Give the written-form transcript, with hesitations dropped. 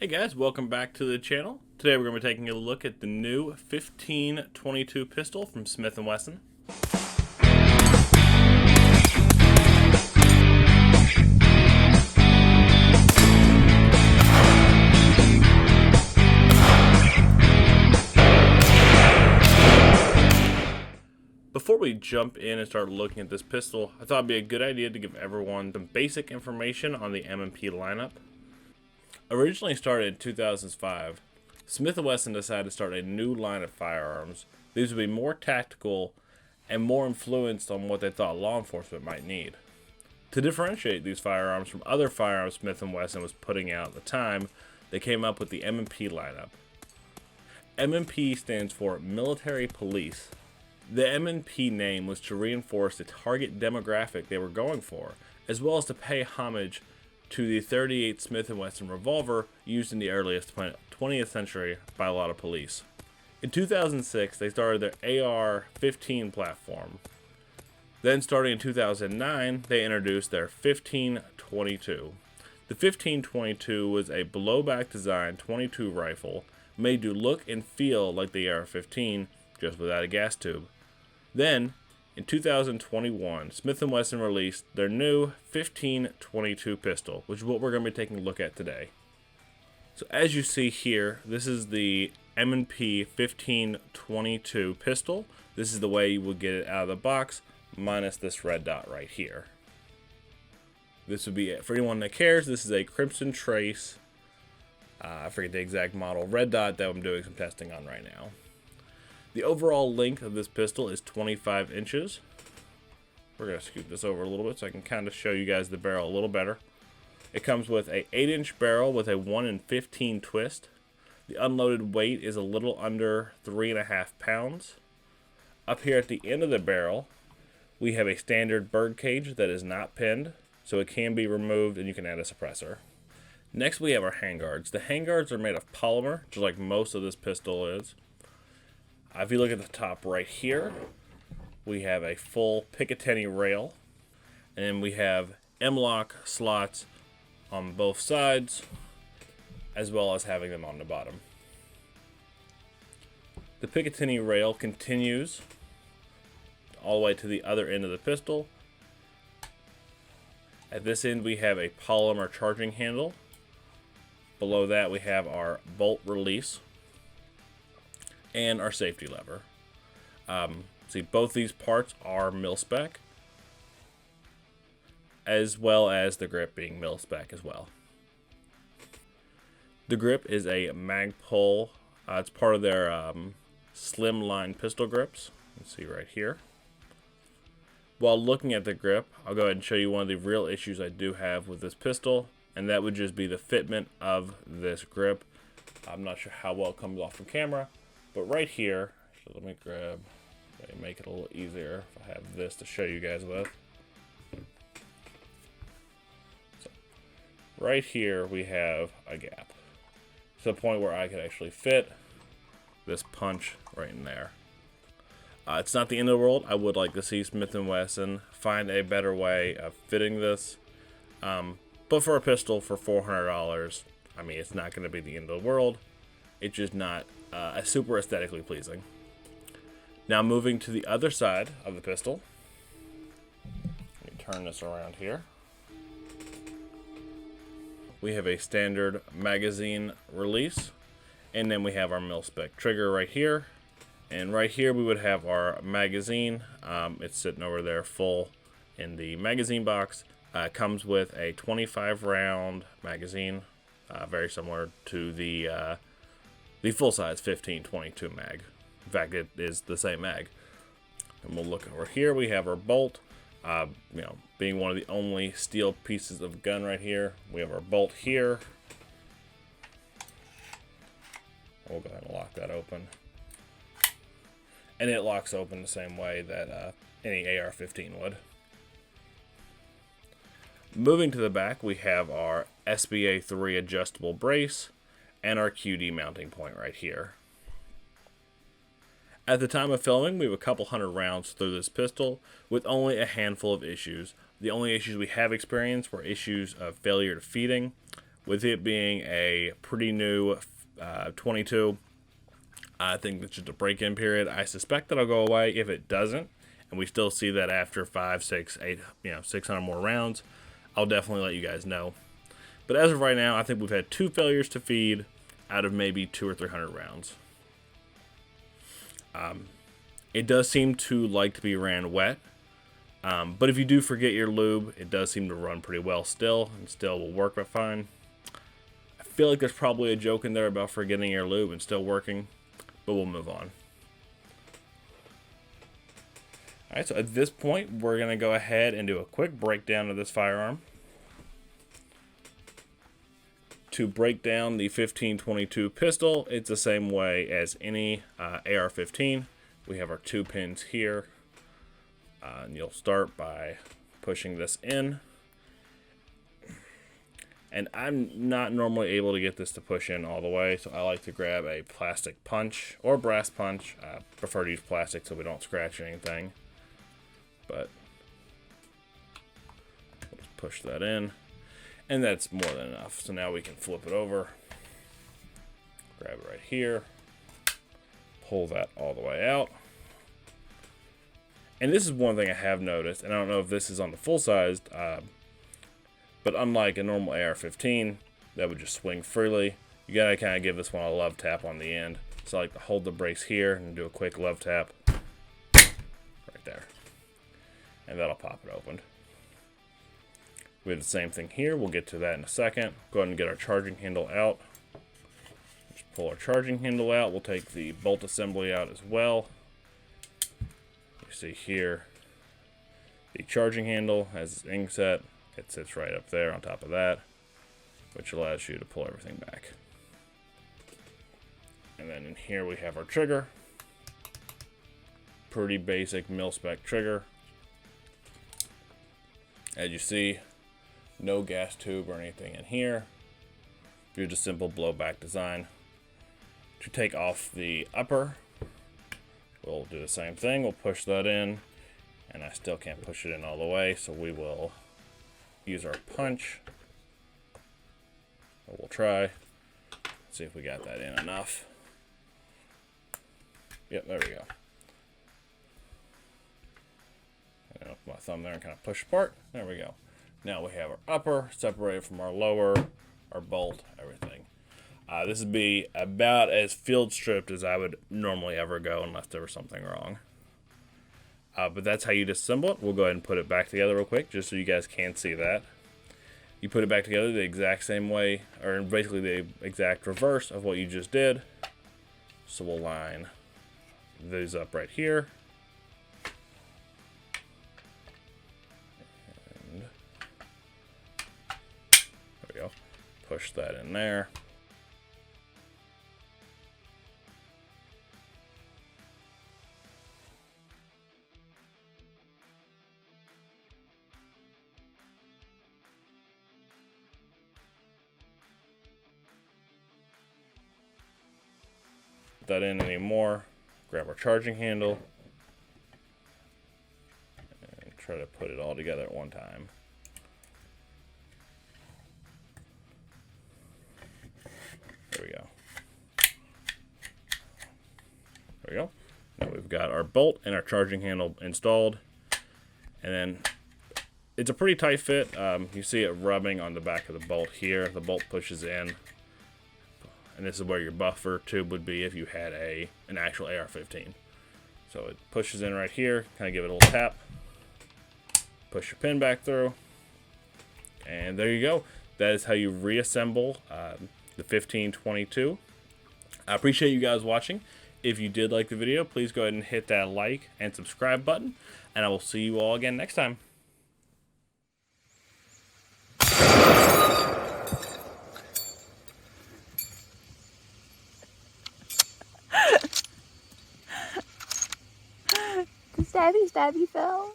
Hey guys, welcome back to the channel. Today we're going to be taking a look at the new 1522 pistol from Smith & Wesson. Before we jump in and start looking at this pistol, I thought it'd be a good idea to give everyone some basic information on the M&P lineup. Originally started in 2005, Smith & Wesson decided to start a new line of firearms. These would be more tactical and more influenced on what they thought law enforcement might need. To differentiate these firearms from other firearms Smith & Wesson was putting out at the time, they came up with the M&P lineup. M&P stands for Military Police. The M&P name was to reinforce the target demographic they were going for, as well as to pay homage to the .38 Smith & Wesson revolver used in the earliest 20th century by a lot of police. In 2006, they started their AR-15 platform. Then starting in 2009, they introduced their 1522. The 1522 was a blowback design .22 rifle made to look and feel like the AR-15, just without a gas tube. Then, in 2021, Smith & Wesson released their new 1522 pistol, which is what we're going to be taking a look at today. So as you see here, this is the M&P 1522 pistol. This is the way you would get it out of the box, minus this red dot right here. This would be it. For anyone that cares, this is a Crimson Trace, I forget the exact model, red dot that I'm doing some testing on right now. The overall length of this pistol is 25 inches. We're going to scoot this over a little bit so I can kind of show you guys the barrel a little better. It comes with a 8-inch barrel with a 1 in 15 twist. The unloaded weight is a little under 3.5 pounds. Up here at the end of the barrel, we have a standard bird cage that is not pinned, so it can be removed and you can add a suppressor. Next we have our handguards. The handguards are made of polymer, just like most of this pistol is. If you look at the top right here, we have a full Picatinny rail, and then we have M-lock slots on both sides, as well as having them on the bottom. The Picatinny rail continues all the way to the other end of the pistol. At this end, we have a polymer charging handle. Below that, we have our bolt release and our safety lever. See, both these parts are mil-spec, as well as the grip being mil-spec as well. The grip is a Magpul. It's part of their slim line pistol grips. You can see right here. While looking at the grip, I'll go ahead and show you one of the real issues I do have with this pistol, and that would just be the fitment of this grip. I'm not sure how well it comes off from camera, but right here, so let me grab, make it a little easier if I have this to show you guys with. So, right here we have a gap, to the point where I could actually fit this punch right in there. It's not the end of the world. I would like to see Smith & Wesson find a better way of fitting this. But for a pistol for $400, I mean, it's not going to be the end of the world. It's just not super aesthetically pleasing. Now moving to the other side of the pistol. Let me turn this around here. We have a standard magazine release, and then we have our mil-spec trigger right here. And right here we would have our magazine. It's sitting over there full in the magazine box. It comes with a 25 round magazine, very similar to the full-size 1522 mag. In fact, it is the same mag. And we'll look over here. We have our bolt. Being one of the only steel pieces of gun right here, we have our bolt here. We'll go ahead and lock that open. And it locks open the same way that any AR-15 would. Moving to the back, we have our SBA-3 adjustable brace and our QD mounting point right here. At the time of filming, we have a couple hundred rounds through this pistol with only a handful of issues. The only issues we have experienced were issues of failure to feeding. With it being a pretty new 22, I think that's just a break-in period. I suspect that'll go away. If it doesn't, and we still see that after 5, 6, 8, 600 more rounds, I'll definitely let you guys know. But as of right now, I think we've had 2 failures to feed out of maybe 200 or 300 rounds. It does seem to like to be ran wet. But if you do forget your lube, it does seem to run pretty well still, and still will work fine. I feel like there's probably a joke in there about forgetting your lube and still working, but we'll move on. Alright, so at this point, we're going to go ahead and do a quick breakdown of this firearm. To break down the 1522 pistol, it's the same way as any AR-15. We have our 2 pins here. And you'll start by pushing this in. And I'm not normally able to get this to push in all the way, so I like to grab a plastic punch or brass punch. I prefer to use plastic so we don't scratch anything. But we'll just push that in. And that's more than enough. So now we can flip it over. Grab it right here. Pull that all the way out. And this is one thing I have noticed, and I don't know if this is on the full-sized, but unlike a normal AR-15 that would just swing freely, you gotta kind of give this one a love tap on the end. So I like to hold the brakes here and do a quick love tap right there. And that'll pop it open. We have the same thing here. We'll get to that in a second. Go ahead and get our charging handle out. Just pull our charging handle out. We'll take the bolt assembly out as well. You see here the charging handle has its inset. It sits right up there on top of that, which allows you to pull everything back. And then in here we have our trigger. Pretty basic mil-spec trigger. As you see, no gas tube or anything in here. You're just simple blowback design. To take off the upper, we'll do the same thing. We'll push that in, and I still can't push it in all the way, so we will use our punch. Or we'll try. Let's see if we got that in enough. Yep, there we go. And I'll put my thumb there and kind of push apart. There we go. Now we have our upper separated from our lower, our bolt, everything. This would be about as field stripped as I would normally ever go unless there was something wrong. But that's how you disassemble it. We'll go ahead and put it back together real quick just so you guys can see that. You put it back together the exact same way, or basically the exact reverse of what you just did. So we'll line these up right here. And there we go. Push that in there. That in anymore. Grab our charging handle and try to put it all together at one time. There we go. There we go. Now we've got our bolt and our charging handle installed, and then it's a pretty tight fit. You see it rubbing on the back of the bolt here. The bolt pushes in. And this is where your buffer tube would be if you had an actual AR-15. So it pushes in right here, kind of give it a little tap. Push your pin back through. And there you go. That is how you reassemble the 1522. I appreciate you guys watching. If you did like the video, please go ahead and hit that like and subscribe button. And I will see you all again next time. Stabby, stabby, fell.